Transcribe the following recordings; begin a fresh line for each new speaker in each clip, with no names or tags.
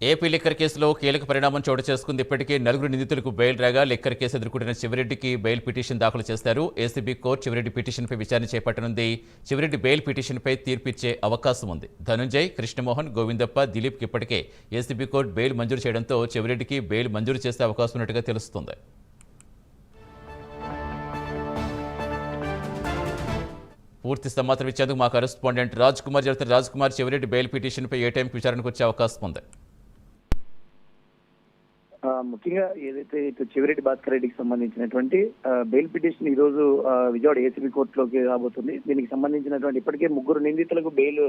AP liquor కేసులో కీలక పరిణామం చోటు చేసుకుంది. ఇప్పటికే నలుగురు నిందితులకు బెయిల్ రాగా లిక్కర్ కేసు ఎదుర్కొంటున్న చివరెడ్డికి బెయిల్ పిటిషన్ దాఖలు చేశారు. ఏసీబీ కోర్టు చివరెడ్డి పిటిషన్పై విచారణ చేపట్టనుంది. చివరెడ్డి బెయిల్ పిటిషన్పై తీర్పిచ్చే అవకాశం ఉంది. ధనుంజయ్, కృష్ణమోహన్, గోవిందప్ప, దిలీప్కి ఇప్పటికే ఏసీబీ కోర్టు బెయిల్ మంజూరు చేయడంతో చివరెడ్డికి బెయిల్ మంజూరు చేసే అవకాశం ఉన్నట్టుగా తెలుస్తుంది. పూర్తి సమాచారం ఇచ్చేందుకు మా కరెస్పాండెంట్ రాజ్ కుమార్ జరుగుతారు. రాజ్ కుమార్, చివరెడ్డి బెయిల్ పిటిషన్పై ఏ టైంకి విచారణకు వచ్చే అవకాశం ఉంది?
ముఖ్యంగా ఏదైతే ఇటు చివరెడ్డి భాస్కర్ రెడ్డికి సంబంధించినటువంటి బెయిల్ పిటిషన్ ఈ రోజు విజయవాడ ఏసీబీ కోర్టులోకి రాబోతుంది. దీనికి సంబంధించినటువంటి ఇప్పటికే ముగ్గురు నిందితులకు బెయిల్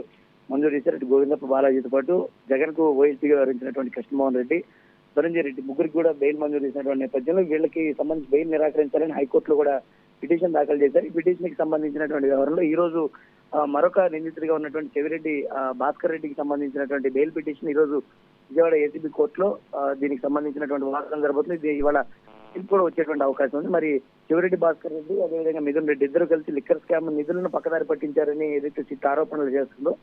మంజూరు చేశారు. ఇటు గోవిందప్ప బాలాజీతో పాటు జగన్ కు ఓఎస్పీగా వ్యవహరించినటువంటి కృష్ణమోహన్ రెడ్డి, ధనంజయ రెడ్డి ముగ్గురికి కూడా బెయిల్ మంజూరు చేసినటువంటి నేపథ్యంలో వీళ్ళకి సంబంధించి బెయిల్ నిరాకరించాలని హైకోర్టులో కూడా పిటిషన్ దాఖలు చేశారు. ఈ పిటిషన్ కి సంబంధించినటువంటి వ్యవహారంలో ఈ రోజు మరొక నిందితుడిగా ఉన్నటువంటి చెవిరెడ్డి భాస్కర్ రెడ్డికి సంబంధించినటువంటి బెయిల్ పిటిషన్ ఈ రోజు విజయవాడ ఏసీబీ కోర్టులో దీనికి సంబంధించినటువంటి వాదన జరగబోతుంది. ఇవాళ తీర్పు కూడా వచ్చేటువంటి అవకాశం ఉంది. మరి చెవిరెడ్డి భాస్కర్ రెడ్డి అదేవిధంగా మిథున్ రెడ్డి ఇద్దరు కలిసి లిక్కర్ స్కామ్ నిధులను పక్కదారి పట్టించారని ఏదైతే సిట్ ఆరోపణలు చేస్తుందో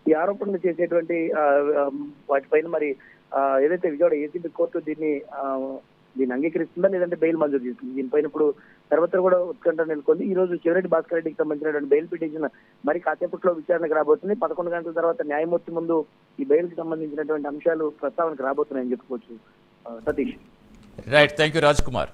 ఈ ఆరోపణలు చేసేటువంటి వాటిపైన మరి ఏదైతే విజయవాడ ఏసీబీ కోర్టు దీన్ని అంగీకరిస్తుందా లేదంటే బెయిల్ మంజూరు చేస్తుంది. దీనిపైన ఇప్పుడు సర్వత్రా కూడా ఉత్కంఠ నెలకొంది. ఈ రోజు చివరెడ్డి భాస్కర్ రెడ్డికి సంబంధించినటువంటి బెయిల్ పిటిషన్ మరి కాసేపట్లో విచారణకు రాబోతుంది. 11 గంటల తర్వాత న్యాయమూర్తి ముందు ఈ బెయిల్ కి సంబంధించినటువంటి అంశాలు ప్రస్తావనకు రాబోతున్నాయని చెప్పుకోవచ్చు. Satish.
Right, thank you Raj Kumar.